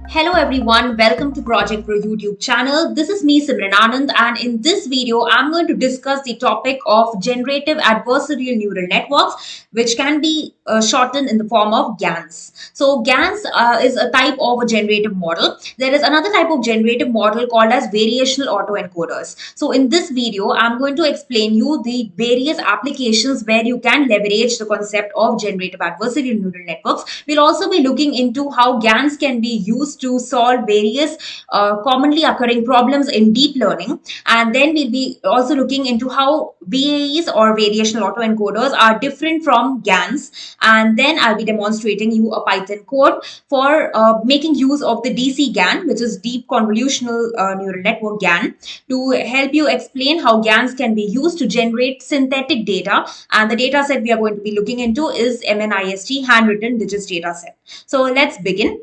Hello everyone, welcome to Project Pro YouTube channel. This is me Simran Anand, and in this video I'm going to discuss the topic of generative adversarial neural networks, which can be shortened in the form of GANs. So GANs is a type of a generative model. There is another type of generative model called as variational autoencoders. So in this video I'm going to explain you the various applications where you can leverage the concept of generative adversarial neural networks. We'll also be looking into how GANs can be used to solve various commonly occurring problems in deep learning. And then we'll be also looking into how VAEs or variational autoencoders are different from GANs. And then I'll be demonstrating you a Python code for making use of the DC-GAN, which is Deep Convolutional Neural Network GAN, to help you explain how GANs can be used to generate synthetic data. And the data set we are going to be looking into is MNIST handwritten digits data set. So let's begin.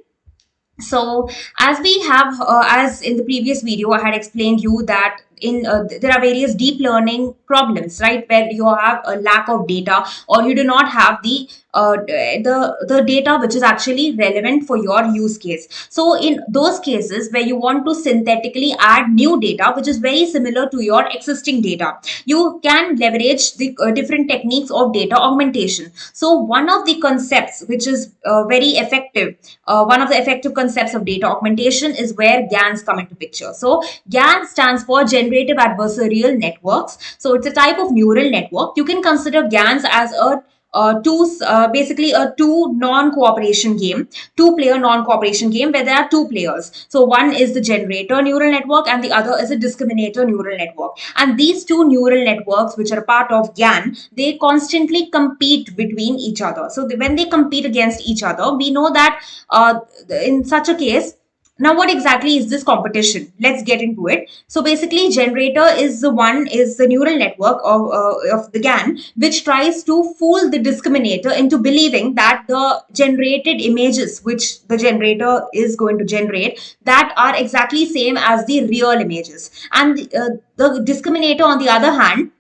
So as we have, as in the previous video, I had explained you that there are various deep learning problems, right, where you have a lack of data or you do not have the data which is actually relevant for your use case. So in those cases where you want to synthetically add new data which is very similar to your existing data, you can leverage the different techniques of data augmentation. So one of the concepts which is very effective, one of the effective concepts of data augmentation is where GANs come into picture. So GAN stands for Generative Adversarial Networks. So it's a type of neural network. You can consider GANs as basically a two non-cooperation game, two-player non-cooperation game where there are two players. So one is the generator neural network and the other is a discriminator neural network. And these two neural networks, which are a part of GAN, they constantly compete between each other. So when they compete against each other, we know that in such a case, now, what exactly is this competition? Let's get into it. So basically, generator is the neural network of the GAN, which tries to fool the discriminator into believing that the generated images which the generator is going to generate, that are exactly same as the real images. And the discriminator, on the other hand,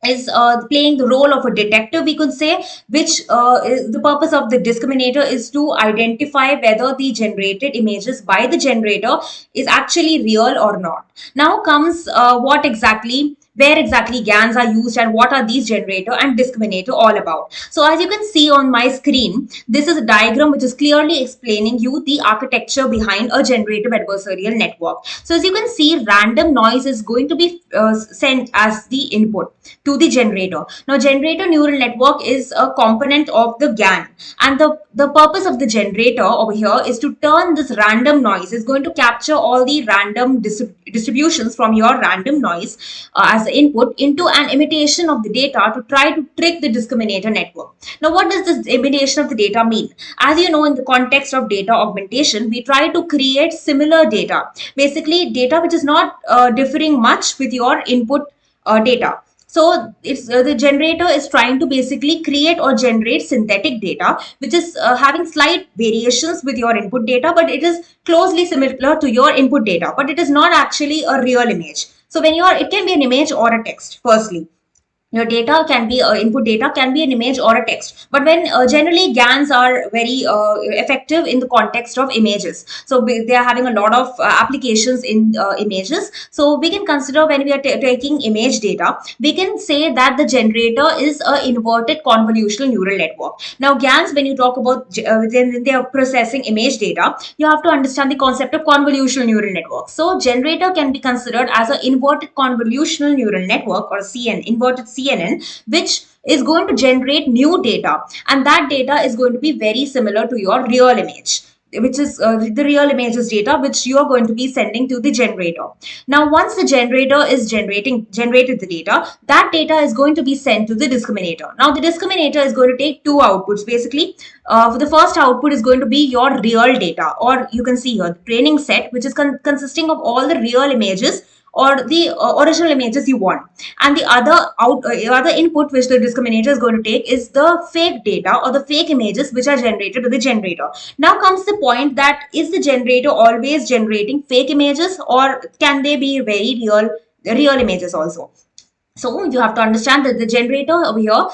is playing the role of a detective, we could say, which the purpose of the discriminator is to identify whether the generated images by the generator is actually real or not. Now comes where exactly GANs are used and what are these generator and discriminator all about. So as you can see on my screen, this is a diagram which is clearly explaining you the architecture behind a generative adversarial network. So as you can see, random noise is going to be sent as the input to the generator. Now generator neural network is a component of the GAN, and the purpose of the generator over here is to turn this random noise, is going to capture all the random distributions from your random noise as the input into an imitation of the data to try to trick the discriminator network. Now what does this imitation of the data mean? As you know, in the context of data augmentation, we try to create similar data, basically data which is not differing much with your input data. So it's the generator is trying to basically create or generate synthetic data, which is having slight variations with your input data, but it is closely similar to your input data, but it is not actually a real image. So it can be an image or a text, firstly. Your data can be input data can be an image or a text, but when generally GANs are very effective in the context of images. So they are having a lot of applications in images. So we can consider, when we are taking image data, we can say that the generator is a inverted convolutional neural network. Now GANs, when you talk about when they are processing image data, you have to understand the concept of convolutional neural network. So generator can be considered as an inverted convolutional neural network, or inverted CNN, which is going to generate new data, and that data is going to be very similar to your real image, which is the real images data which you are going to be sending to the generator. Now once the generator is generated the data, that data is going to be sent to the discriminator. Now the discriminator is going to take two outputs. Basically, for the first output is going to be your real data, or you can see here the training set, which is consisting of all the real images or the original images you want, and the other input which the discriminator is going to take is the fake data or the fake images which are generated by the generator. Now comes the point that, is the generator always generating fake images, or can they be very real images also? So you have to understand that the generator over here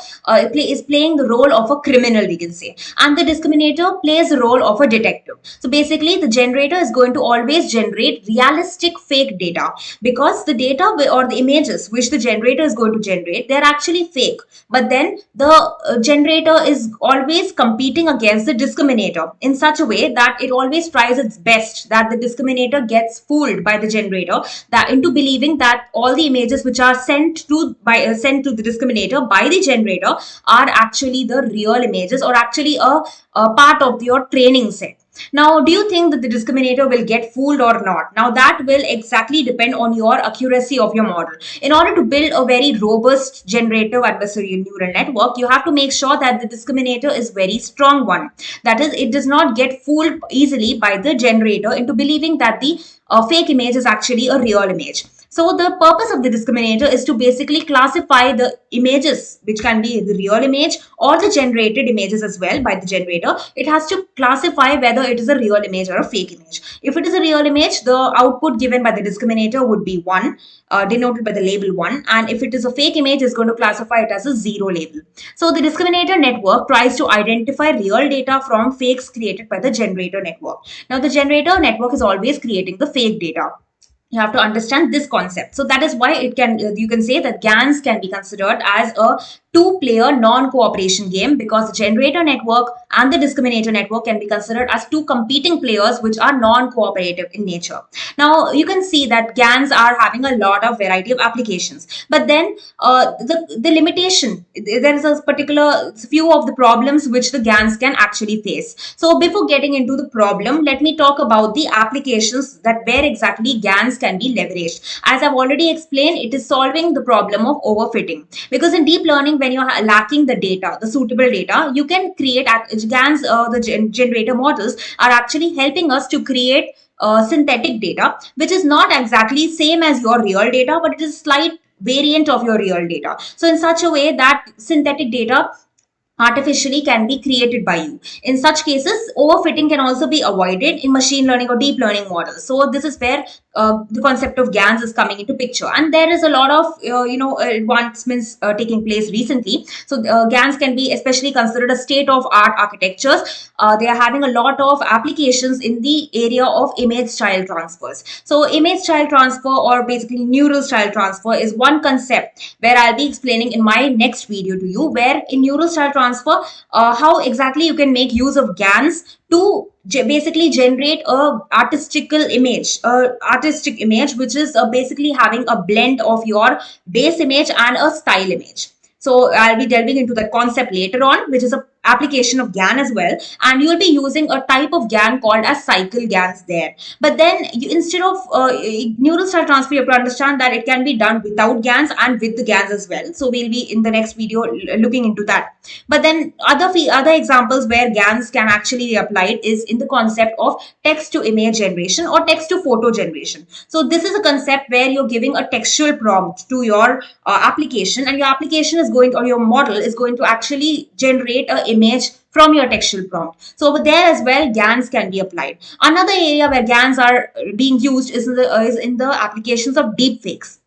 is playing the role of a criminal, we can say, and the discriminator plays the role of a detective. So basically, the generator is going to always generate realistic fake data, because the data or the images which the generator is going to generate, they're actually fake. But then the generator is always competing against the discriminator in such a way that it always tries its best that the discriminator gets fooled by the generator, that into believing that all the images which are sent to the discriminator by the generator are actually the real images, or actually a part of your training set. Now, do you think that the discriminator will get fooled or not? Now, that will exactly depend on your accuracy of your model. In order to build a very robust generative adversarial neural network, you have to make sure that the discriminator is very strong one. That is, it does not get fooled easily by the generator into believing that the fake image is actually a real image. So the purpose of the discriminator is to basically classify the images, which can be the real image or the generated images as well by the generator. It has to classify whether it is a real image or a fake image. If it is a real image, the output given by the discriminator would be 1, denoted by the label 1. And if it is a fake image, it's going to classify it as a 0 label. So the discriminator network tries to identify real data from fakes created by the generator network. Now, the generator network is always creating the fake data. You have to understand this concept. So that is why it can, you can say that GANs can be considered as a two-player non-cooperation game, because the generator network and the discriminator network can be considered as two competing players which are non-cooperative in nature. Now, you can see that GANs are having a lot of variety of applications, but then the limitation, there is a particular few of the problems which the GANs can actually face. So before getting into the problem, let me talk about the applications that where exactly GANs can be leveraged. As I've already explained, it is solving the problem of overfitting, because in deep learning, when you're lacking the data, the suitable data, you can create GANs. The generator models are actually helping us to create synthetic data, which is not exactly same as your real data, but it is a slight variant of your real data. So in such a way that synthetic data artificially can be created by you. In such cases, overfitting can also be avoided in machine learning or deep learning models. So this is where the concept of GANs is coming into picture, and there is a lot of advancements taking place recently. So GANs can be especially considered a state of art architectures. They are having a lot of applications in the area of image style transfers. So image style transfer, or basically neural style transfer, is one concept where I'll be explaining in my next video to you, where in neural style transfer, how exactly you can make use of GANs to basically generate a artistic image, which is basically having a blend of your base image and a style image. So I'll be delving into that concept later on, which is a application of GAN as well, and you will be using a type of GAN called as CycleGANs there. But then instead of neural style transfer, you have to understand that it can be done without GANs and with the GANs as well. So we'll be in the next video looking into that. But then other examples where GANs can actually be applied is in the concept of text to image generation or text to photo generation. So this is a concept where you're giving a textual prompt to your application, and your application is going, or your model is going to actually generate an image from your textual prompt. So over there as well, GANs can be applied. Another area where GANs are being used is in the applications of deepfakes.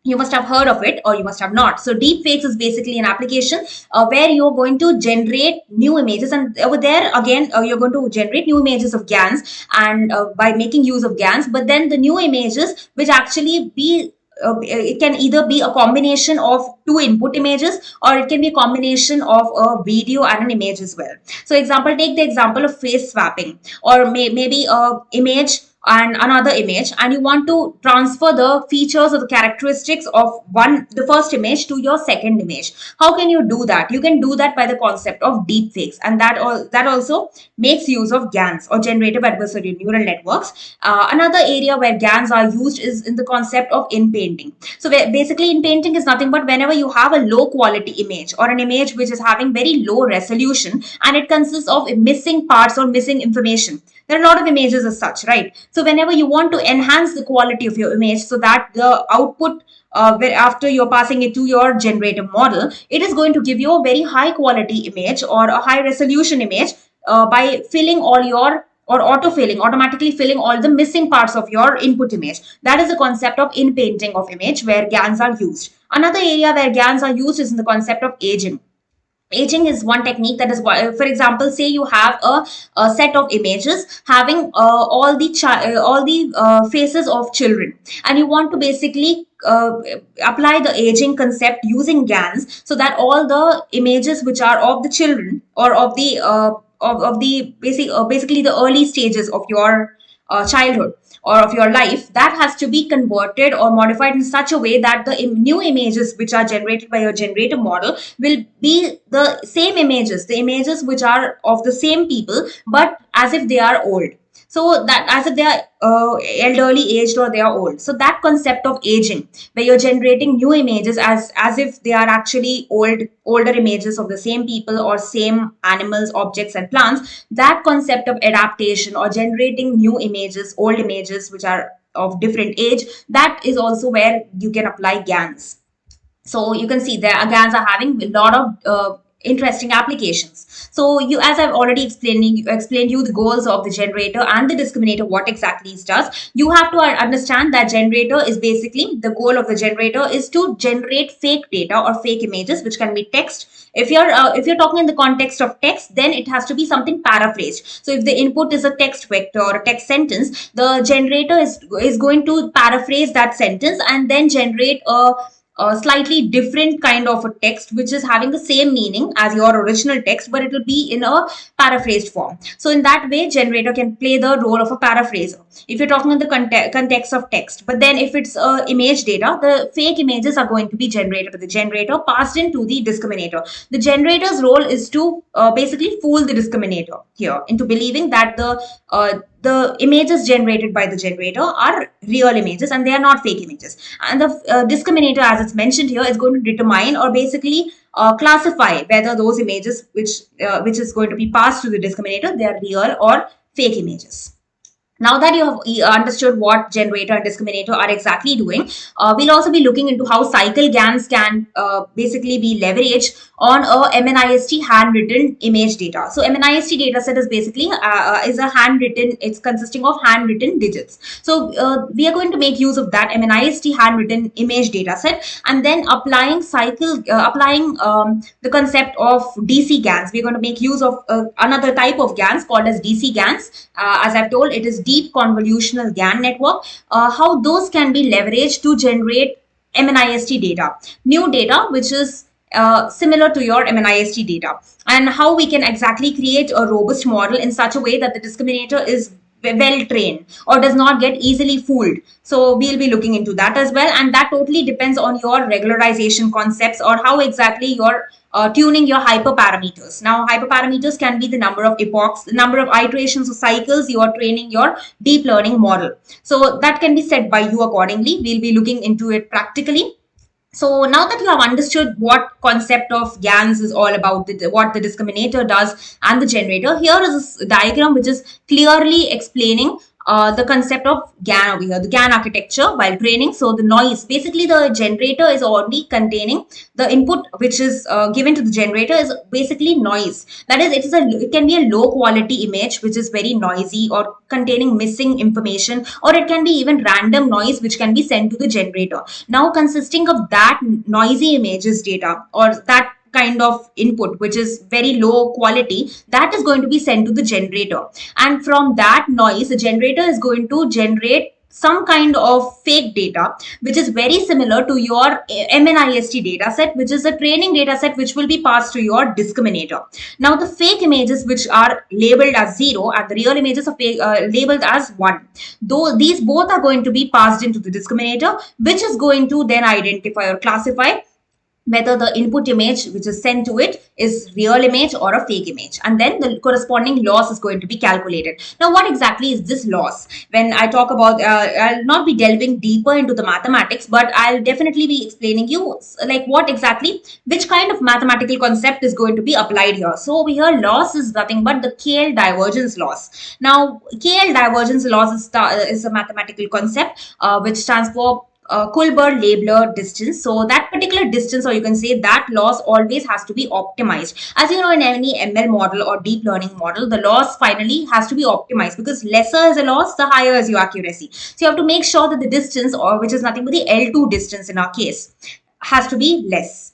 You must have heard of it, or you must have not. So deepfakes is basically an application where you're going to generate new images, and over there again you're going to generate new images of GANs, and by making use of GANs. But then the new images which actually be it can either be a combination of two input images, or it can be a combination of a video and an image as well. So take the example of face swapping, or maybe a image and another image, and you want to transfer the features or the characteristics of the first image to your second image. How can you do that? You can do that by the concept of deepfakes, and that also makes use of GANs, or generative adversarial neural networks. Another area where GANs are used is in the concept of in-painting. So basically, in-painting is nothing but whenever you have a low quality image, or an image which is having very low resolution, and it consists of missing parts or missing information. There are a lot of images as such, right? So whenever you want to enhance the quality of your image so that the output after you're passing it to your generative model, it is going to give you a very high quality image or a high resolution image by filling all your, or automatically filling all the missing parts of your input image. That is the concept of in-painting of image, where GANs are used. Another area where GANs are used is in the concept of aging. Aging is one technique that is, for example, say you have a set of images having all the faces of children, and you want to basically apply the aging concept using GANs, so that all the images which are of the children, or of the of the basically the early stages of your childhood or of your life, that has to be converted or modified in such a way that the new images which are generated by your generative model will be the same images, the images which are of the same people, but as if they are old. So that as if they are elderly aged, or they are old. So that concept of aging, where you're generating new images as if they are actually older images of the same people or same animals, objects, and plants, that concept of adaptation or generating new images, old images which are of different age, that is also where you can apply GANs. So you can see there GANs are having a lot of interesting applications. So you, as I've already explained you the goals of the generator and the discriminator, what exactly it does. You have to understand that generator is basically, the goal of the generator is to generate fake data or fake images, which can be text. If you're talking in the context of text, then it has to be something paraphrased. So if the input is a text vector or a text sentence, the generator is going to paraphrase that sentence and then generate a slightly different kind of a text which is having the same meaning as your original text, but it will be in a paraphrased form. So in that way, generator can play the role of a paraphraser if you're talking in the context of text. But then if it's image data, the fake images are going to be generated by the generator, passed into the discriminator. The generator's role is to basically fool the discriminator here into believing that the images generated by the generator are real images and they are not fake images. And the discriminator, as it's mentioned here, is going to determine or basically classify whether those images which is going to be passed to the discriminator, they are real or fake images. Now that you have understood what generator and discriminator are exactly doing, we'll also be looking into how CycleGANs can basically be leveraged on a MNIST handwritten image data. So MNIST dataset is basically is a handwritten, it's consisting of handwritten digits. So we are going to make use of that MNIST handwritten image dataset and then applying the concept of DC-GANs. We're going to make use of another type of GANs called as DC-GANs. As I've told, it is deep convolutional GAN network. How those can be leveraged to generate MNIST data, new data which is similar to your MNIST data, and how we can exactly create a robust model in such a way that the discriminator is well trained or does not get easily fooled. So we'll be looking into that as well, and that totally depends on your regularization concepts or how exactly you're tuning your hyperparameters. Now, hyperparameters can be the number of epochs, the number of iterations or cycles you are training your deep learning model. So that can be set by you accordingly. We'll be looking into it practically. So now that you have understood what concept of GANs is all about, what the discriminator does and the generator, here is a diagram which is clearly explaining the concept of GAN over here, the GAN architecture while training. So the noise, basically the generator is already containing the input which is given to the generator is basically noise. That is, it can be a low quality image which is very noisy or containing missing information, or it can be even random noise which can be sent to the generator. Now consisting of that noisy images data or that kind of input which is very low quality, that is going to be sent to the generator, and from that noise the generator is going to generate some kind of fake data which is very similar to your MNIST data set, which is a training data set which will be passed to your discriminator. Now the fake images which are labeled as 0 and the real images are labeled as 1, though these both are going to be passed into the discriminator, which is going to then identify or classify whether the input image which is sent to it is real image or a fake image, and then the corresponding loss is going to be calculated. Now what exactly is this loss? When I talk about, I'll not be delving deeper into the mathematics, but I'll definitely be explaining you like what exactly, which kind of mathematical concept is going to be applied here. So over here, loss is nothing but the KL divergence loss. Now KL divergence loss is a mathematical concept which stands for Kulber-Leibler distance. So that particular distance, or you can say that loss, always has to be optimized. As you know, in any ML model or deep learning model, the loss finally has to be optimized, because lesser is a loss, the higher is your accuracy. So you have to make sure that the distance, or which is nothing but the L2 distance in our case, has to be less.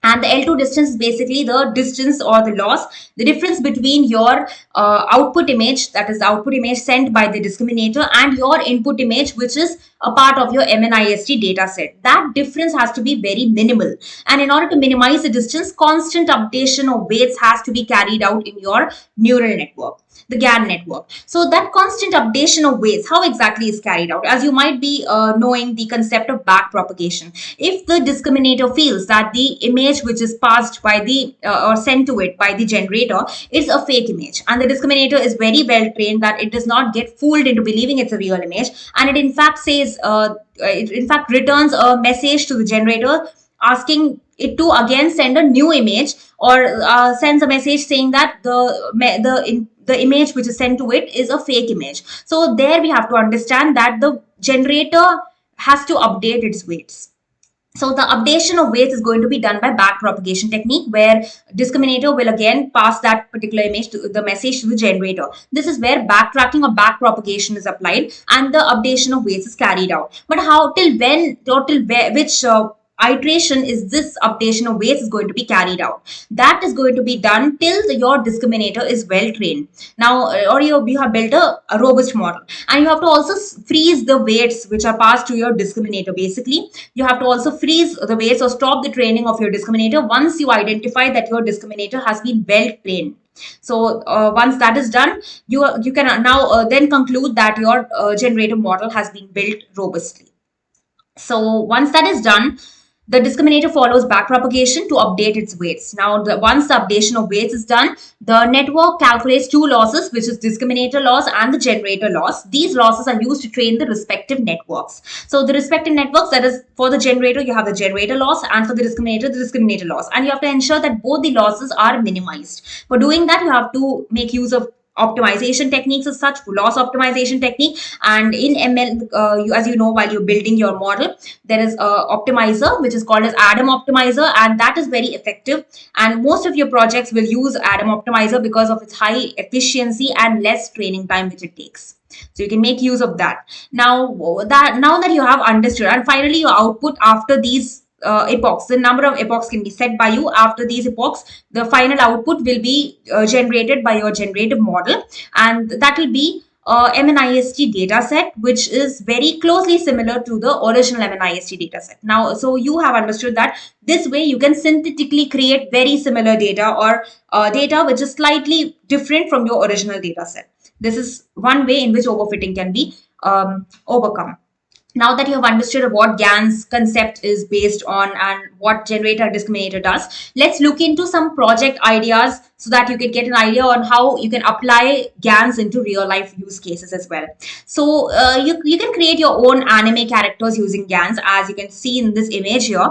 And the L2 distance is basically the distance or the loss, the difference between your output image, that is the output image sent by the discriminator, and your input image, which is a part of your MNIST data set. That difference has to be very minimal. And in order to minimize the distance, constant updation of weights has to be carried out in your neural network, the GAN network. So that constant updation of weights, how exactly is carried out? As you might be knowing the concept of back propagation. If the discriminator feels that the image which is passed by the or sent to it by the generator is a fake image, and the discriminator is very well trained that it does not get fooled into believing it's a real image, and it in fact says it in fact returns a message to the generator asking it to again send a new image, or sends a message saying that the image which is sent to it is a fake image. So there we have to understand that the generator has to update its weights. So the updation of weights is going to be done by back propagation technique, where discriminator will again pass that particular image to the message to the generator. This is where backtracking or back propagation is applied and the updation of weights is carried out. But how, till when, or till where, which iteration is this updation of weights is going to be carried out? That is going to be done till your discriminator is well trained. Now, or you have built a robust model, and you have to also freeze the weights which are passed to your discriminator. Basically, you have to also freeze the weights or stop the training of your discriminator once you identify that your discriminator has been well trained. So once that is done, you can now then conclude that your generator model has been built robustly. So once that is done, the discriminator follows backpropagation to update its weights. Now, once the updation of weights is done, the network calculates two losses, which is discriminator loss and the generator loss. These losses are used to train the respective networks. So the respective networks, that is, for the generator, you have the generator loss, and for the discriminator loss. And you have to ensure that both the losses are minimized. For doing that, you have to make use of optimization techniques as such, loss optimization technique. And in ML, as you know, while you're building your model, there is a optimizer which is called as Adam optimizer, and that is very effective. And most of your projects will use Adam optimizer because of its high efficiency and less training time which it takes. So you can make use of that. Now that you have understood, and finally your output after these epochs, the number of epochs can be set by you. After these epochs, the final output will be generated by your generative model, and that will be MNIST dataset, which is very closely similar to the original MNIST dataset. Now, so you have understood that this way you can synthetically create very similar data, or data which is slightly different from your original dataset. This is one way in which overfitting can be overcome. Now that you have understood what GANs concept is based on and what generator discriminator does, let's look into some project ideas so that you can get an idea on how you can apply GANs into real life use cases as well. So you can create your own anime characters using GANs, as you can see in this image here.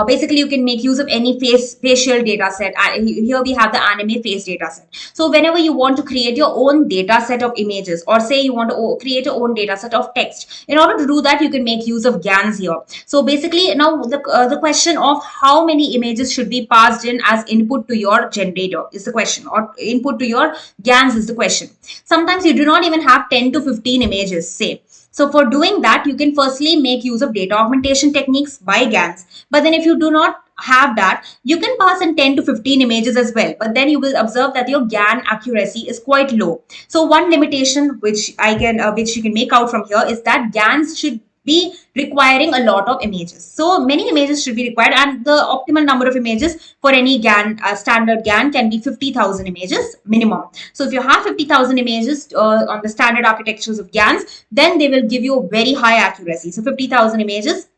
Basically, you can make use of any facial data set. Here we have the anime face data set. So whenever you want to create your own data set of images, or say you want to create your own data set of text, in order to do that, you can make use of GANs here. So basically, now the question of how many images should be passed in as input to your generator is the question, or input to your GANs is the question. Sometimes you do not even have 10 to 15 images, say. So for doing that, you can firstly make use of data augmentation techniques by GANs. But then if you do not have that, you can pass in 10 to 15 images as well. But then you will observe that your GAN accuracy is quite low. So one limitation which you can make out from here is that GANs should be requiring a lot of images. So many images should be required, and the optimal number of images for any GAN, standard GAN, can be 50,000 images minimum. So if you have 50,000 images on the standard architectures of GANs, then they will give you a very high accuracy. So 50,000 images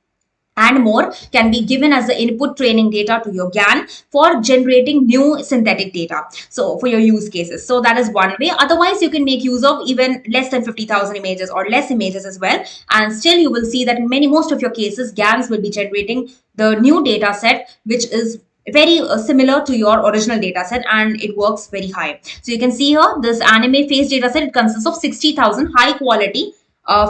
and more can be given as the input training data to your GAN for generating new synthetic data. So for your use cases. So that is one way. Otherwise, you can make use of even less than 50,000 images or less images as well. And still you will see that in most of your cases, GANs will be generating the new data set, which is very similar to your original data set, and it works very high. So you can see here, this anime face data set, it consists of 60,000 high quality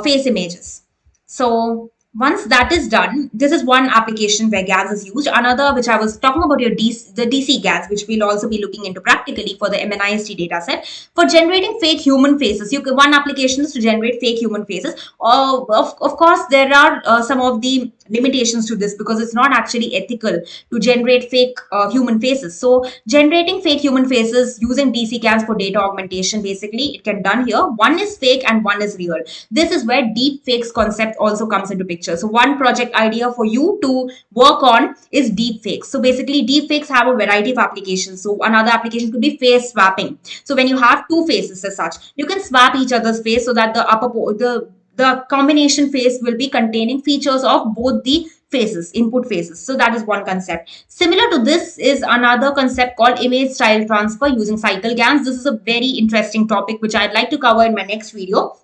face images. So once that is done, this is one application where GANs is used. Another, which I was talking about, the DC-GANs, which we'll also be looking into practically for the MNIST dataset. For generating fake human faces, one application is to generate fake human faces. Of course, there are some of the limitations to this, because it's not actually ethical to generate fake human faces. So generating fake human faces using DC-GANs for data augmentation, basically it can done here. One is fake and one is real. This is where deep fakes concept also comes into picture. So one project idea for you to work on is deep fakes. So basically deep fakes have a variety of applications. So another application could be face swapping. So when you have two faces as such, you can swap each other's face so that the combination face will be containing features of both the faces, input faces. So that is one concept. Similar to this is another concept called image style transfer using CycleGANs. This is a very interesting topic which I'd like to cover in my next video.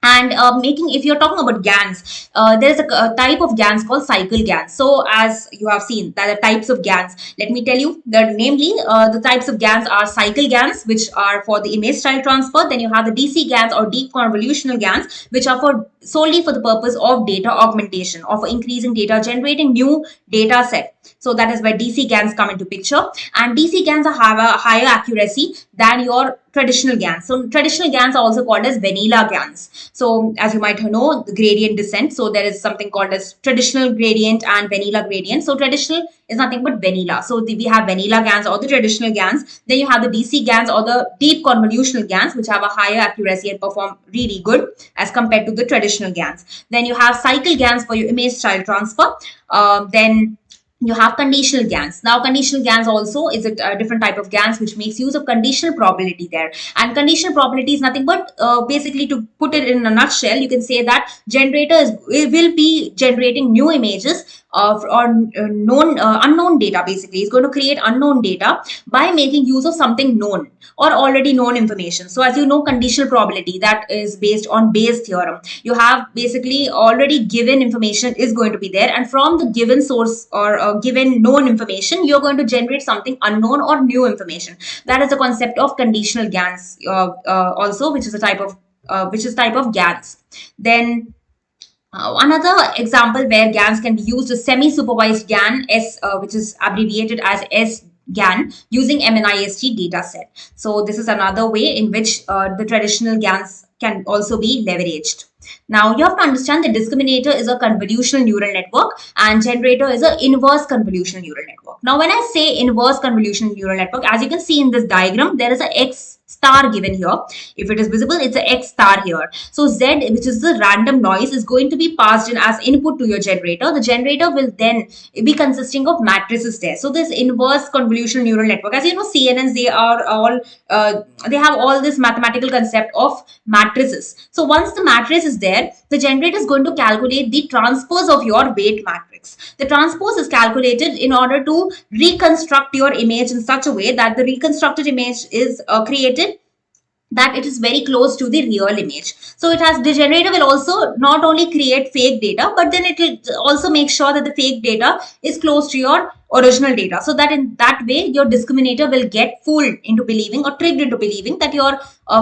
And if you're talking about GANs, there's a type of GANs called CycleGANs. So as you have seen, that are types of GANs. Let me tell you that namely the types of GANs are CycleGANs, which are for the image style transfer. Then you have the DC-GANs or deep convolutional GANs, which are solely for the purpose of data augmentation, of increasing data, generating new data set. So that is where DC-GANs come into picture. And DC-GANs have a higher accuracy than your traditional GANs. So traditional GANs are also called as vanilla GANs. So as you might know, the gradient descent. So there is something called as traditional gradient and vanilla gradient. So traditional is nothing but vanilla. So we have vanilla GANs or the traditional GANs. Then you have the DC-GANs or the deep convolutional GANs, which have a higher accuracy and perform really good as compared to the traditional GANs. Then you have CycleGANs for your image style transfer. Then you have conditional GANs. Now, conditional GANs also is a different type of GANs which makes use of conditional probability there. And conditional probability is nothing but basically, to put it in a nutshell, you can say that will be generating new images or unknown data. Basically, it's going to create unknown data by making use of something known or already known information. So as you know, conditional probability, that is based on Bayes theorem. You have basically already given information is going to be there, and from the given source or given known information, you're going to generate something unknown or new information. That is the concept of conditional GANs also, which is a type of GANs. Then another example where GANs can be used is semi-supervised GAN, which is abbreviated as SGAN, using MNIST dataset. So this is another way in which the traditional GANs can also be leveraged. Now you have to understand that discriminator is a convolutional neural network and generator is an inverse convolutional neural network. Now when I say inverse convolutional neural network, as you can see in this diagram, there is a X star given here. If it is visible, it's a X star here. So Z, which is the random noise, is going to be passed in as input to your generator. The generator will then be consisting of matrices there. So this inverse convolutional neural network, as you know, CNNs, they are all they have all this mathematical concept of matrices. So once the matrix is there, the generator is going to calculate the transpose of your weight matrix. The transpose is calculated in order to reconstruct your image in such a way that the reconstructed image is created that it is very close to the real image. So the generator will also not only create fake data, but then it will also make sure that the fake data is close to your original data. So that in that way, your discriminator will get fooled into believing or tricked into believing that your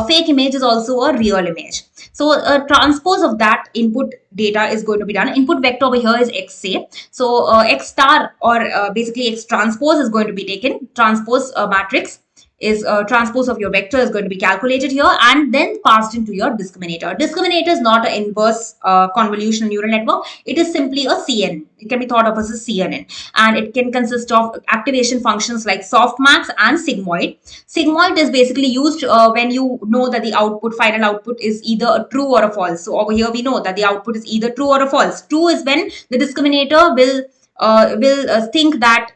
fake image is also a real image. So a transpose of that input data is going to be done. Input vector over here is X, say. So X star or basically X transpose is going to be taken. Transpose matrix is transpose of your vector is going to be calculated here and then passed into your discriminator. Discriminator is not an inverse convolutional neural network. It is simply a CNN. It can be thought of as a CNN, and it can consist of activation functions like softmax and sigmoid. Sigmoid is basically used when you know that the final output is either a true or a false. So over here we know that the output is either true or a false. True is when the discriminator will think that,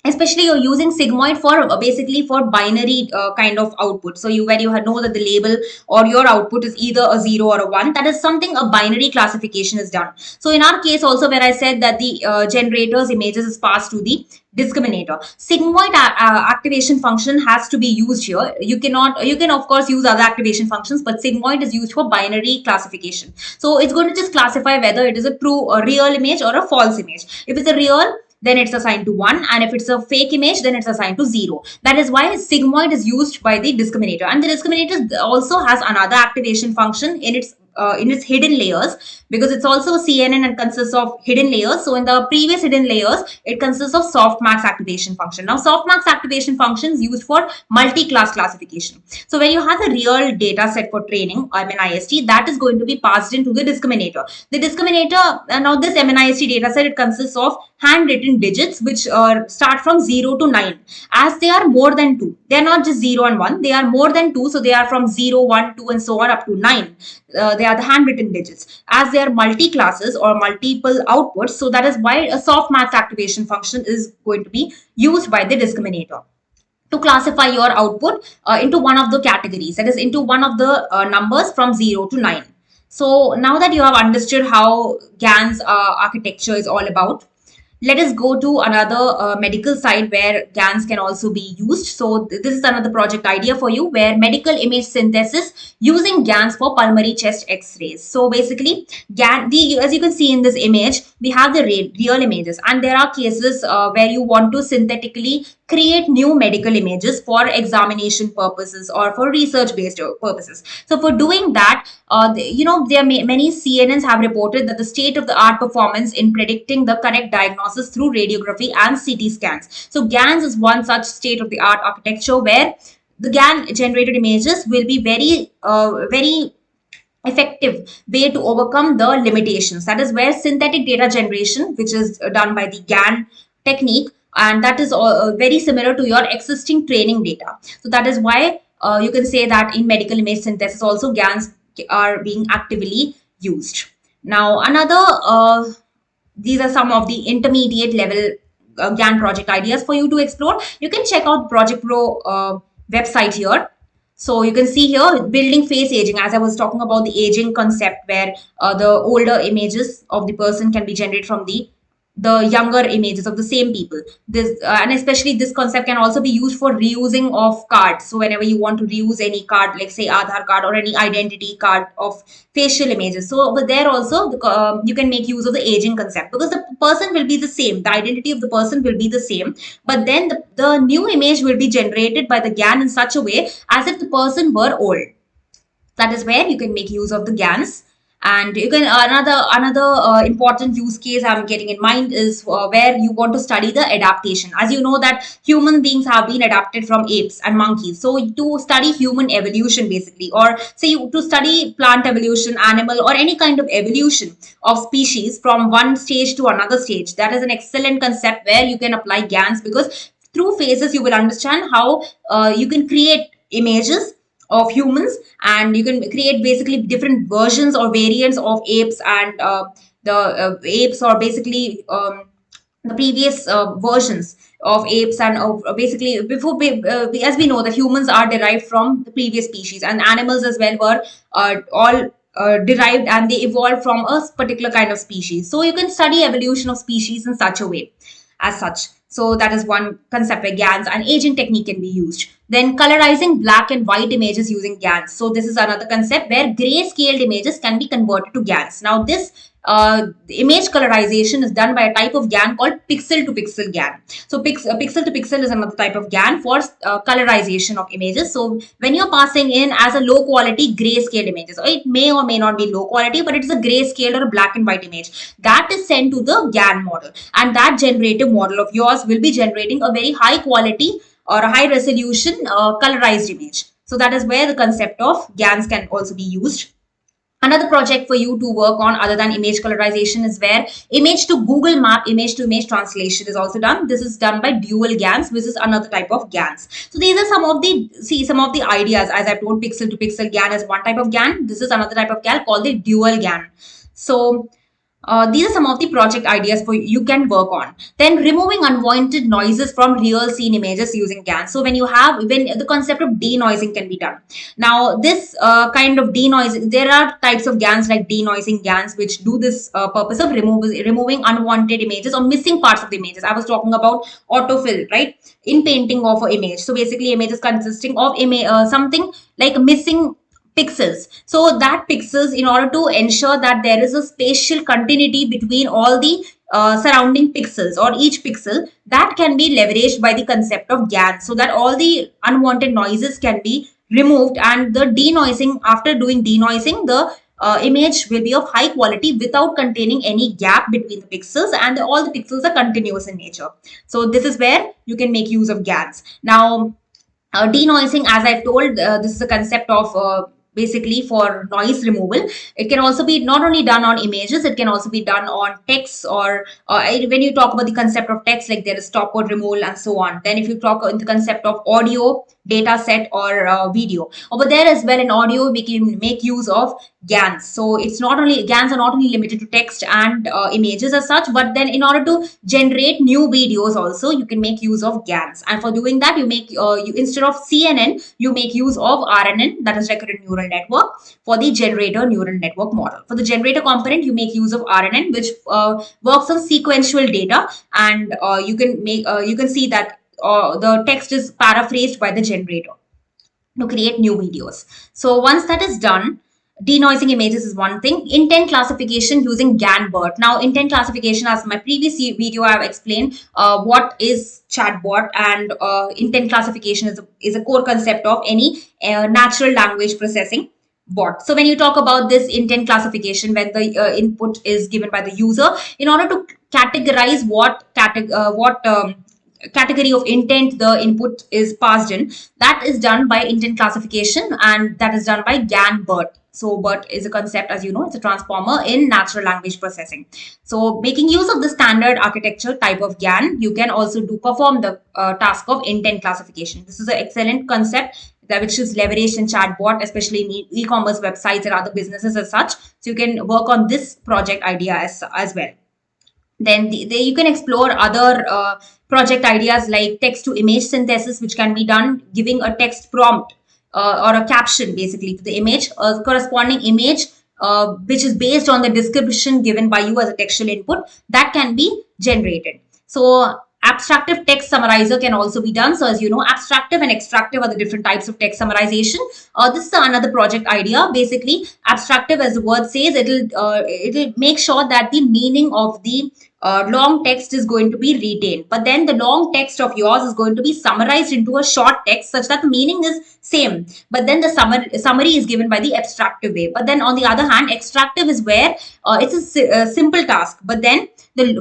especially you're using sigmoid for basically for binary kind of output. So when you know that the label or your output is either a 0 or a 1, that is something a binary classification is done. So in our case also, where I said that the generator's images is passed to the discriminator, sigmoid activation function has to be used here. You can of course use other activation functions, but sigmoid is used for binary classification. So it's going to just classify whether it is a true or real image or a false image. If it's a real, then it's assigned to 1, and if it's a fake image, then it's assigned to 0. That is why sigmoid is used by the discriminator, and the discriminator also has another activation function in its in its hidden layers, because it's also a CNN and consists of hidden layers. So in the previous hidden layers, it consists of softmax activation function. Now softmax activation function is used for multi-class classification. So when you have a real data set for training, MNIST, that is going to be passed into the discriminator. The discriminator, now this MNIST data set, it consists of handwritten digits which start from 0 to 9, as they are more than 2. They are not just 0 and 1, they are more than 2. So they are from 0, 1, 2 and so on up to 9. They are the handwritten digits, as they are multi-classes or multiple outputs. So that is why a softmax activation function is going to be used by the discriminator to classify your output into one of the categories, that is into one of the numbers from 0 to 9. So now that you have understood how GANs architecture is all about, let us go to another medical side where GANs can also be used. So this is another project idea for you, where medical image synthesis using GANs for pulmonary chest x-rays. So basically, as you can see in this image, we have the real images, and there are cases where you want to synthetically create new medical images for examination purposes or for research based purposes. So for doing that, there are many CNNs have reported that the state of the art performance in predicting the correct diagnosis through radiography and CT scans. So GANs is one such state of the art architecture where the GAN generated images will be very effective way to overcome the limitations. That is where synthetic data generation, which is done by the GAN technique, and that is very similar to your existing training data. So that is why you can say that in medical image synthesis also GANs are being actively used. Now these are some of the intermediate level GAN project ideas for you to explore. You can check out Project Pro website here. So you can see here building face aging, as I was talking about the aging concept, where the older images of the person can be generated from the younger images of the same people. This and especially this concept can also be used for reusing of cards. So whenever you want to reuse any card, like say Aadhaar card or any identity card of facial images, so over there also you can make use of the aging concept, because the person will be the same, the identity of the person will be the same, but then the new image will be generated by the GAN in such a way as if the person were old. That is where you can make use of the GANs. And you can another important use case I'm getting in mind is where you want to study the adaptation. As you know that human beings have been adapted from apes and monkeys. So to study human evolution basically, or say to study plant evolution, animal or any kind of evolution of species from one stage to another stage, that is an excellent concept where you can apply GANs, because through phases you will understand how you can create images of humans, and you can create basically different versions or variants of apes, and the apes or basically the previous versions of apes, and basically before as we know that humans are derived from the previous species, and animals as well were all derived and they evolved from a particular kind of species. So you can study evolution of species in such a way as such. So that is one concept where GANs and aging technique can be used. Then colorizing black and white images using GANs. So this is another concept where gray-scaled images can be converted to GANs. Now this image colorization is done by a type of GAN called pixel-to-pixel GAN. So pixel-to-pixel is another type of GAN for colorization of images. So when you're passing in as a low-quality gray-scaled images, or it may or may not be low quality, but it's a gray-scaled or a black and white image, that is sent to the GAN model, and that generative model of yours will be generating a very high quality or a high resolution colorized image. So that is where the concept of GANs can also be used. Another project for you to work on other than image colorization is where image to Google Map, image to image translation is also done. This is done by dual GANs, which is another type of GANs. So these are some of the ideas. As I've told, pixel to pixel GAN is one type of GAN. This is another type of GAN called the dual GAN. So these are some of the project ideas for you can work on. Then removing unwanted noises from real scene images using GANs. So when the concept of denoising can be done. Now this kind of denoising, there are types of GANs like denoising GANs which do this purpose of removing unwanted images or missing parts of the images. I was talking about autofill, right, in painting of an image. So basically images consisting of something like missing pixels. So that pixels, in order to ensure that there is a spatial continuity between all the surrounding pixels or each pixel, that can be leveraged by the concept of GAN, so that all the unwanted noises can be removed, and the denoising, after doing denoising, the image will be of high quality without containing any gap between the pixels, and all the pixels are continuous in nature. So this is where you can make use of GANs. Now, denoising, as I've told, this is a concept of basically for noise removal. It can also be not only done on images, it can also be done on text, or when you talk about the concept of text, like there is stopword removal and so on. Then if you talk in the concept of audio, data set, or video, over there as well in audio we can make use of GANs. So it's not only, GANs are not only limited to text and images as such, but then in order to generate new videos also you can make use of GANs. And for doing that, you make you, instead of CNN, you make use of RNN, that is recurrent neural network, for the generator neural network model. For the generator component, you make use of RNN, which works on sequential data, and you can see that the text is paraphrased by the generator to create new videos. So once that is done, denoising images is one thing. Intent classification using GAN BERT. Now, intent classification, as my previous video I have explained what is chatbot, and intent classification is a core concept of any natural language processing bot. So when you talk about this intent classification, when the input is given by the user, in order to categorize what category of intent the input is passed in, that is done by intent classification, and that is done by GAN BERT. So BERT is a concept, as you know, it's a transformer in natural language processing. So making use of the standard architecture type of GAN, you can also perform the task of intent classification. This is an excellent concept that which is leveraged in chatbot, especially in e-commerce websites and other businesses as such. So you can work on this project idea as well. Then you can explore other project ideas like text to image synthesis, which can be done giving a text prompt or a caption basically to the image, a corresponding image which is based on the description given by you as a textual input, that can be generated. So abstractive text summarizer can also be done. So as you know, abstractive and extractive are the different types of text summarization. This is another project idea. Basically, abstractive, as the word says, it'll make sure that the meaning of the long text is going to be retained, but then the long text of yours is going to be summarized into a short text such that the meaning is same, but then the summary is given by the abstractive way. But then on the other hand, extractive is where it's a simple task, but then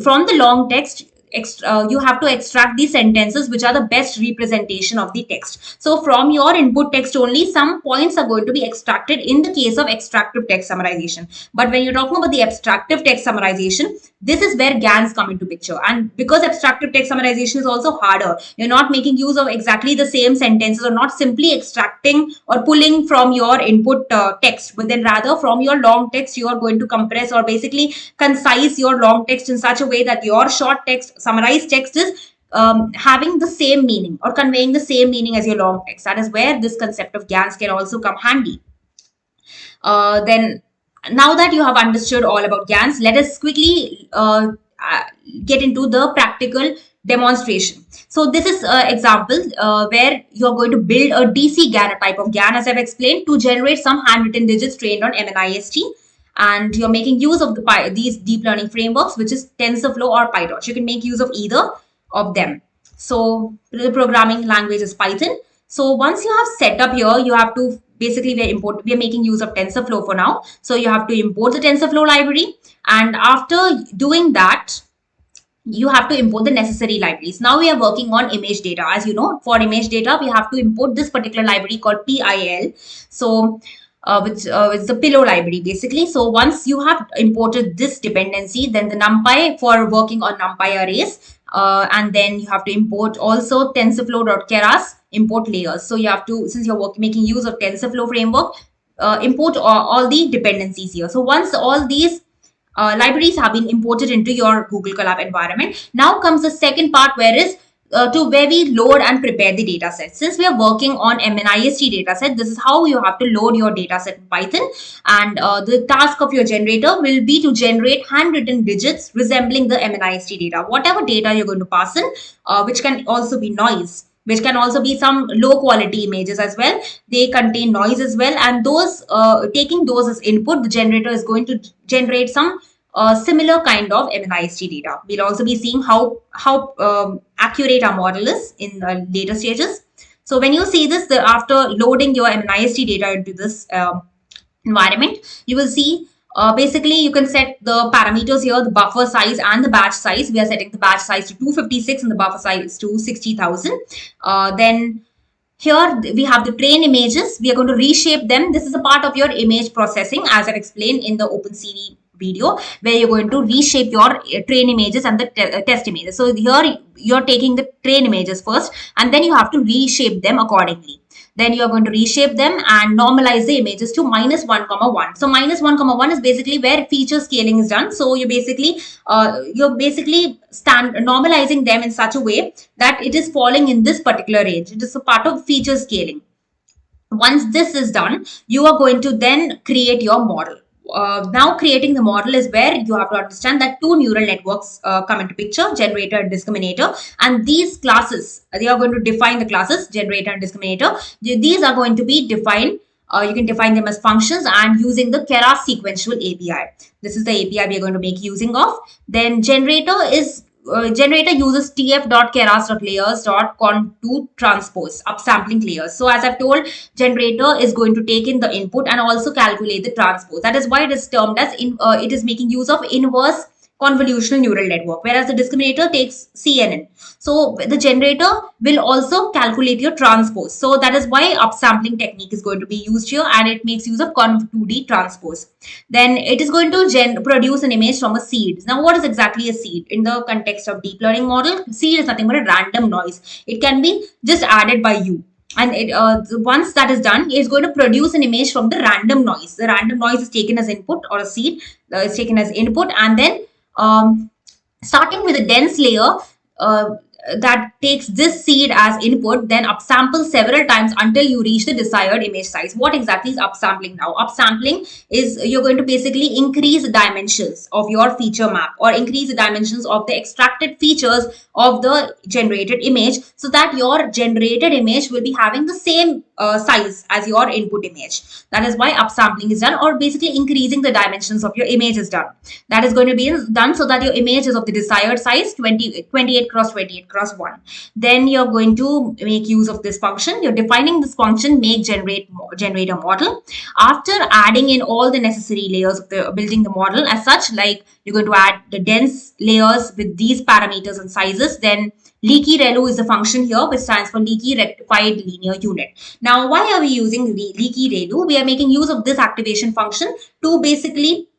from the long text, you have to extract the sentences which are the best representation of the text. So from your input text only, some points are going to be extracted in the case of extractive text summarization. But when you're talking about the abstractive text summarization, this is where GANs come into picture. And because abstractive text summarization is also harder, you're not making use of exactly the same sentences, or not simply extracting or pulling from your input text, but then rather from your long text, you are going to compress or basically concise your long text in such a way that your short text, summarized text, is having the same meaning or conveying the same meaning as your long text. That is where this concept of GANs can also come handy. Then now that you have understood all about GANs, let us quickly get into the practical demonstration. So this is an example where you're going to build a DC-GAN type of GAN, as I've explained, to generate some handwritten digits trained on MNIST. And you're making use of these deep learning frameworks, which is TensorFlow or PyTorch. You can make use of either of them. So the programming language is Python. So once you have set up here, you have to basically we are making use of TensorFlow for now. So you have to import the TensorFlow library, and after doing that, you have to import the necessary libraries. Now we are working on image data. As you know, for image data, we have to import this particular library called PIL. So which is the pillow library basically. So once you have imported this dependency, then the NumPy for working on NumPy arrays, and then you have to import also TensorFlow.keras import layers. So you have to, since you're making use of TensorFlow framework, import all the dependencies here. So once all these libraries have been imported into your Google Colab environment, now comes the second part, where we load and prepare the data set. Since we are working on MNIST data set, this is how you have to load your data set in Python. And the task of your generator will be to generate handwritten digits resembling the MNIST data. Whatever data you're going to pass in, which can also be noise, which can also be some low quality images as well. They contain noise as well. And those taking those as input, the generator is going to generate some similar kind of MNIST data. We'll also be seeing how accurate our model is in the later stages. So when you see this, after loading your MNIST data into this environment, you will see basically you can set the parameters here, the buffer size and the batch size. We are setting the batch size to 256 and the buffer size to 60,000. Then here we have the train images. We are going to reshape them. This is a part of your image processing, as I've explained in the OpenCV video, where you're going to reshape your train images and the test images. So here you're taking the train images first, and then you have to reshape them accordingly. Then you are going to reshape them and normalize the images to -1, so -1, is basically where feature scaling is done. So you're basically normalizing them in such a way that it is falling in this particular range. It is a part of feature scaling. Once this is done, you are going to then create your model. Now creating the model is where you have to understand that two neural networks come into picture, generator and discriminator, and these classes, they are going to define the classes, generator and discriminator. These are going to be defined, you can define them as functions and using the Keras sequential API. This is the API we are going to make using of. Then generator uses tf.keras.layers.contour transpose upsampling layers. So as I've told, generator is going to take in the input and also calculate the transpose. That is why it is termed as it is making use of inverse convolutional neural network, whereas the discriminator takes CNN. So the generator will also calculate your transpose. So that is why upsampling technique is going to be used here, and it makes use of conv2D transpose. Then it is going to produce an image from a seed. Now what is exactly a seed? In the context of deep learning model, seed is nothing but a random noise. It can be just added by you. And once that is done, it's going to produce an image from the random noise. The random noise is taken as input, or a seed is taken as input, and then starting with a dense layer that takes this seed as input, then upsample several times until you reach the desired image size. What exactly is upsampling now? Upsampling is you're going to basically increase the dimensions of your feature map, or increase the dimensions of the extracted features of the generated image, so that your generated image will be having the same size as your input image. That is why upsampling is done, or basically increasing the dimensions of your image is done. That is going to be done so that your image is of the desired size, 28 cross 28 cross 1. Then you're going to make use of this function. You're defining this function, make generate a model. After adding in all the necessary layers of the building the model as such, like you're going to add the dense layers with these parameters and sizes. Then leaky ReLU is the function here, which stands for leaky rectified linear unit. Now, why are we using leaky ReLU? We are making use of this activation function to basically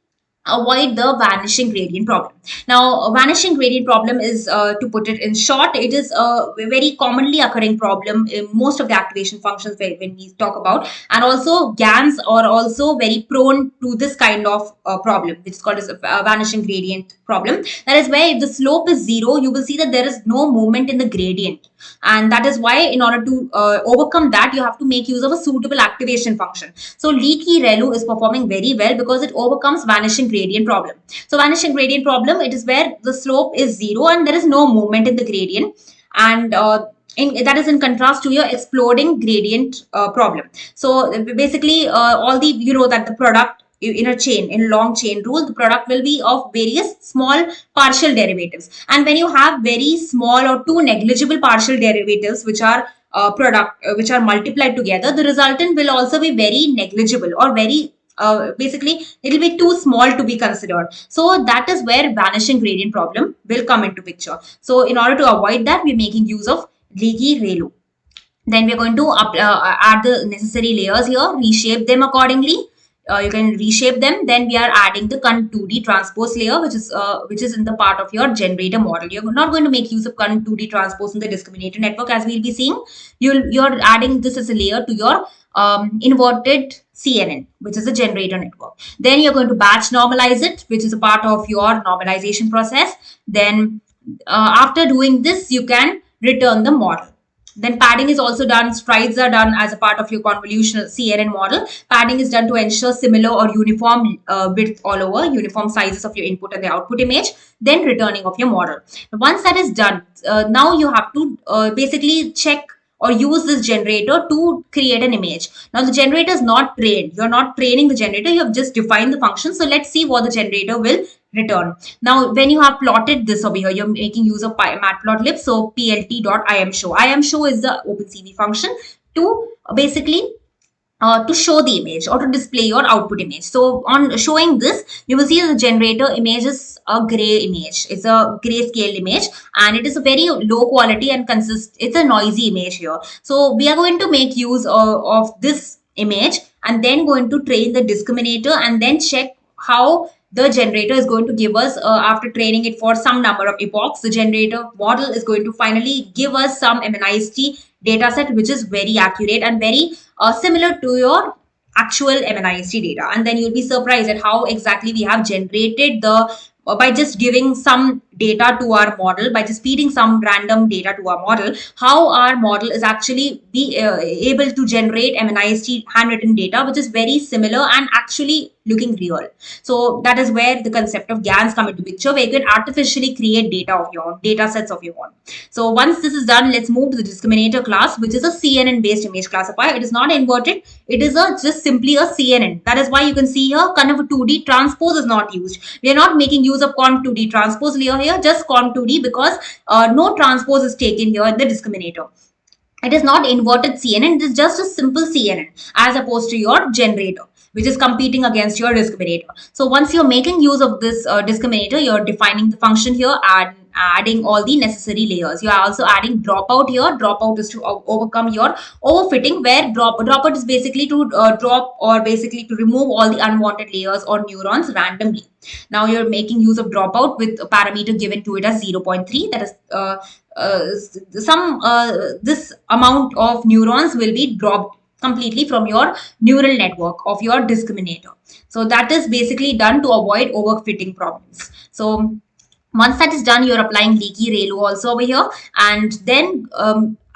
avoid the vanishing gradient problem. Now, vanishing gradient problem is, to put it in short, it is a very commonly occurring problem in most of the activation functions when we talk about, and also GANs are also very prone to this kind of problem, which is called as a vanishing gradient problem. That is where if the slope is 0, you will see that there is no movement in the gradient, and that is why in order to overcome that, you have to make use of a suitable activation function. So leaky ReLU is performing very well because it overcomes vanishing gradient problem. So vanishing gradient problem, it is where the slope is 0 and there is no movement in the gradient, and that is in contrast to your exploding gradient problem. So basically all the, you know that the product in a chain, in long chain rule, the product will be of various small partial derivatives, and when you have very small or two negligible partial derivatives which are which are multiplied together, the resultant will also be very negligible, or very basically it will be too small to be considered. So that is where vanishing gradient problem will come into picture. So in order to avoid that, we're making use of leaky ReLU. Then we're going to add the necessary layers here, reshape them accordingly. You can reshape them. Then we are adding the Con2D transpose layer, which is in the part of your generator model. You're not going to make use of Con2D transpose in the discriminator network, as we'll be seeing. You're adding this as a layer to your inverted CNN, which is a generator network. Then you're going to batch normalize it, which is a part of your normalization process. Then after doing this, you can return the model. Then padding is also done. Strides are done as a part of your convolutional CNN model. Padding is done to ensure similar or uniform width all over, uniform sizes of your input and the output image. Then returning of your model. Once that is done, now you have to basically check or use this generator to create an image. Now the generator is not trained. You're not training the generator. You have just defined the function. So let's see what the generator will return. Now, when you have plotted this over here, you're making use of matplotlib. So plt.imshow. Imshow is the OpenCV function to basically to show the image or to display your output image. So on showing this, you will see the generator image is a gray image. It's a grayscale image, and it is a very low quality and it's a noisy image here. So we are going to make use of this image and then going to train the discriminator and then check how the generator is going to give us, after training it for some number of epochs, the generator model is going to finally give us some MNIST data set which is very accurate and very similar to your actual MNIST data. And then you'll be surprised at how exactly we have generated the by just giving some data to our model, by just feeding some random data to our model, how our model is actually be able to generate MNIST handwritten data, which is very similar and actually looking real. So that is where the concept of GANs come into picture, where you can artificially create data of your own, data sets of your own. So once this is done, let's move to the discriminator class, which is a CNN based image classifier. It is not inverted. It is just simply a CNN. That is why you can see here kind of a 2D transpose is not used. We are not making use of conv 2D transpose layer here, just conv 2D, because no transpose is taken here in the discriminator. It is not inverted CNN. It is just a simple CNN as opposed to your generator, which is competing against your discriminator. So once you're making use of this discriminator, you're defining the function here and adding all the necessary layers. You are also adding dropout here. Dropout is to overcome your overfitting, where dropout is basically to drop or basically to remove all the unwanted layers or neurons randomly. Now you're making use of dropout with a parameter given to it as 0.3. That is this amount of neurons will be dropped completely from your neural network of your discriminator. So that is basically done to avoid overfitting problems. So once that is done, you're applying leaky ReLU also over here, and then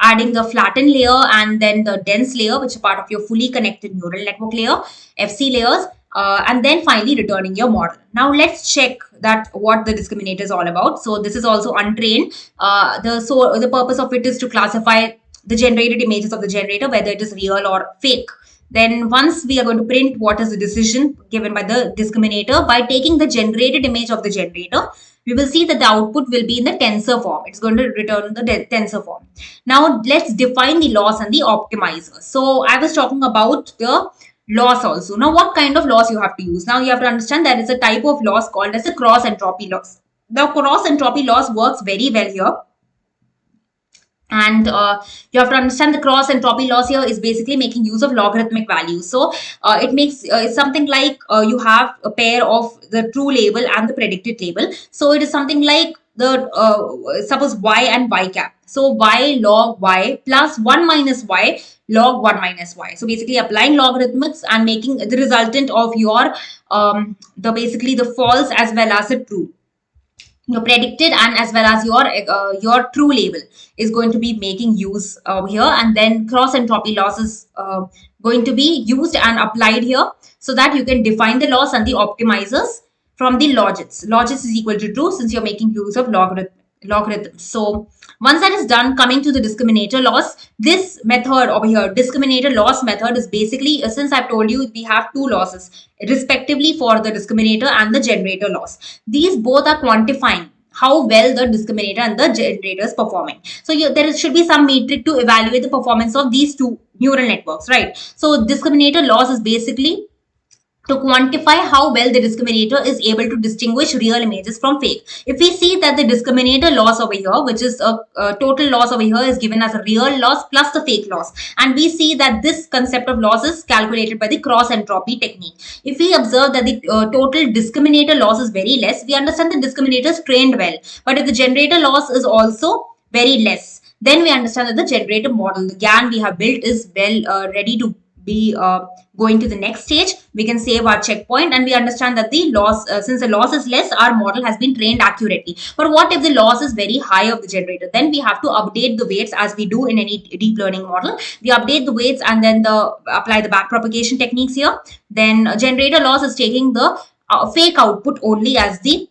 adding the flattened layer and then the dense layer, which is part of your fully connected neural network layer, FC layers, and then finally returning your model. Now let's check that what the discriminator is all about. So this is also untrained. The purpose of it is to classify the generated images of the generator, whether it is real or fake. Then once we are going to print what is the decision given by the discriminator, by taking the generated image of the generator, we will see that the output will be in the tensor form. It's going to return the tensor form. Now let's define the loss and the optimizer. So I was talking about the loss also. Now what kind of loss you have to use? Now you have to understand there is a type of loss called as a cross entropy loss. The cross entropy loss works very well here. And you have to understand the cross entropy loss here is basically making use of logarithmic values. So it makes something like you have a pair of the true label and the predicted label. So it is something like the suppose y and y cap. So y log y plus 1 minus y log 1 minus y. So basically applying logarithmics and making the resultant of your basically the false as well as the true. Your predicted and as well as your true label is going to be making use here, and then cross entropy loss is going to be used and applied here, so that you can define the loss and the optimizers from the logits. Logits is equal to true since you're making use of logarithms. So once that is done, coming to the discriminator loss, this method over here, discriminator loss method, is basically, since I've told you we have two losses respectively for the discriminator and the generator loss. These both are quantifying how well the discriminator and the generator is performing. So there should be some metric to evaluate the performance of these two neural networks, right? So discriminator loss is basically to quantify how well the discriminator is able to distinguish real images from fake. If we see that the discriminator loss over here, which is a total loss over here, is given as a real loss plus the fake loss, and we see that this concept of loss is calculated by the cross entropy technique. If we observe that the total discriminator loss is very less, we understand the discriminator is trained well. But if the generator loss is also very less, then we understand that the generator model, the GAN we have built, is well ready to be going to the next stage. We can save our checkpoint, and we understand that the loss, since the loss is less, our model has been trained accurately. But what if the loss is very high of the generator? Then we have to update the weights as we do in any deep learning model. We update the weights and then apply the backpropagation techniques here. Then generator loss is taking the fake output only as the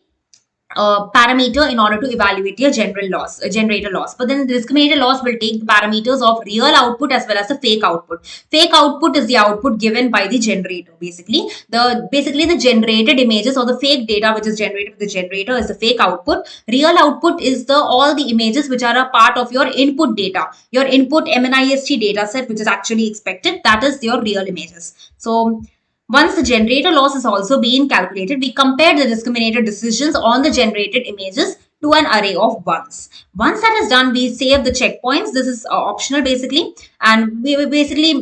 parameter in order to evaluate your generator loss. But then the discriminator loss will take the parameters of real output as well as the fake output. Fake output is the output given by the generator. Basically the generated images or the fake data which is generated with the generator is the fake output. Real output is the all the images which are a part of your input data, your input MNIST data set, which is actually expected. That is your real images. So once the generator loss is also being calculated, we compare the discriminator decisions on the generated images to an array of ones. Once that is done, we save the checkpoints. This is optional basically, and we are basically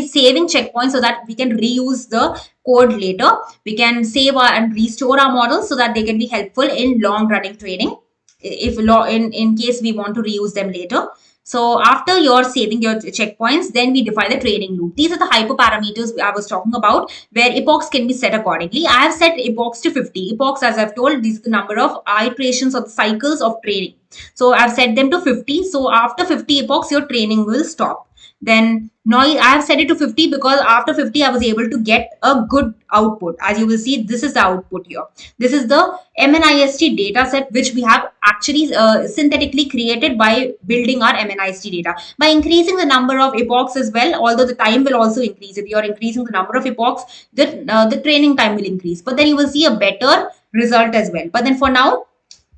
saving checkpoints so that we can reuse the code later. We can save and restore our models so that they can be helpful in long running training. If in case we want to reuse them later. So after you're saving your checkpoints, then we define the training loop. These are the hyperparameters I was talking about, where epochs can be set accordingly. I have set epochs to 50. Epochs, as I've told, these are the number of iterations or cycles of training. So I've set them to 50. So after 50 epochs, your training will stop. Then noise, I have set it to 50 because after 50, I was able to get a good output. As you will see, this is the output here. This is the MNIST data set, which we have actually synthetically created by building our MNIST data. By increasing the number of epochs as well, although the time will also increase. If you are increasing the number of epochs, the training time will increase. But then you will see a better result as well. But then for now,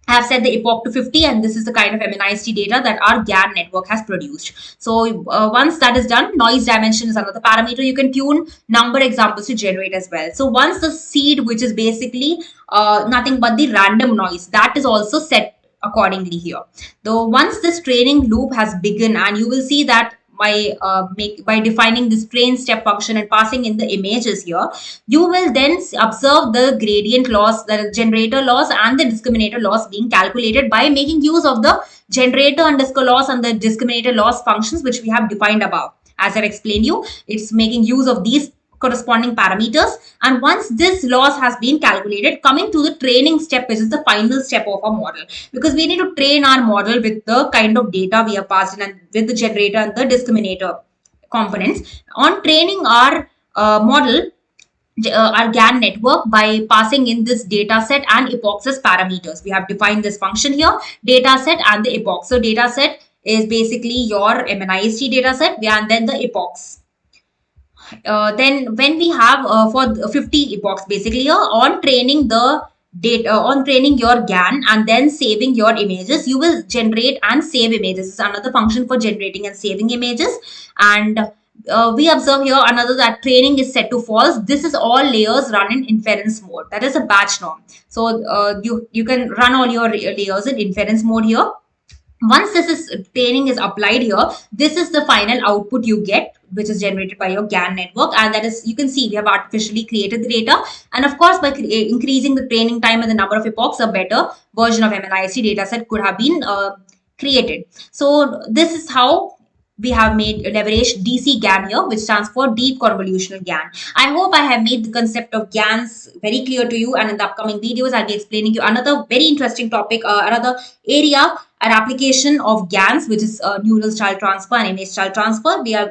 I have set the epoch to 50, and this is the kind of MNIST data that our GAN network has produced. So once that is done, noise dimension is another parameter. You can tune number examples to generate as well. So once the seed, which is basically nothing but the random noise, that is also set accordingly here. Though once this training loop has begun, and you will see that by defining this train step function and passing in the images here, you will then observe the gradient loss, the generator loss, and the discriminator loss being calculated by making use of the generator underscore loss and the discriminator loss functions which we have defined above. As I've explained you, it's making use of these corresponding parameters. And once this loss has been calculated, coming to the training step, which is the final step of our model, because we need to train our model with the kind of data we have passed in and with the generator and the discriminator components. On training our model, our GAN network, by passing in this data set and epochs as parameters. We have defined this function here, data set and the epoch. So data set is basically your MNIST data set, and then the epochs. Then when we have for 50 epochs basically on training the data, on training your GAN and then saving your images, you will generate and save images. This is another function for generating and saving images. And we observe here another that training is set to false. This is all layers run in inference mode. That is a batch norm. So you can run all your layers in inference mode here. Once training is applied here, this is the final output you get, which is generated by your GAN network. And that is, you can see we have artificially created the data. And of course, by increasing the training time and the number of epochs, a better version of MNIST dataset could have been created. So this is how we have leveraged DC-GAN here, which stands for Deep Convolutional GAN. I hope I have made the concept of GANs very clear to you, and in the upcoming videos, I'll be explaining you another very interesting topic, another area, an application of GANs, which is neural style transfer and image style transfer. We'll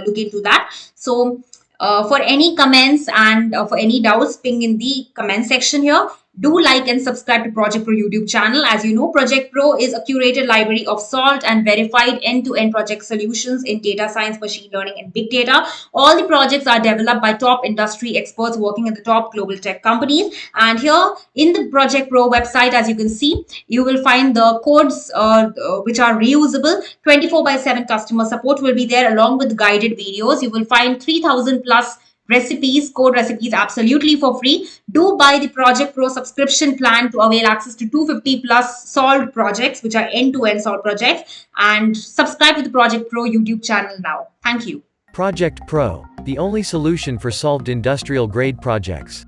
look into that. So for any comments and for any doubts, ping in the comment section here. Do like and subscribe to Project Pro YouTube channel. As you know, Project Pro is a curated library of solved and verified end-to-end project solutions in data science, machine learning, and big data. All the projects are developed by top industry experts working in the top global tech companies. And here in the Project Pro website, as you can see, you will find the codes which are reusable. 24/7 customer support will be there along with guided videos. You will find 3,000 plus code recipes absolutely for free. Do buy the Project Pro subscription plan to avail access to 250 plus solved projects, which are end-to-end solved projects, and subscribe to the Project Pro YouTube channel now. Thank you. Project Pro, the only solution for solved industrial grade projects.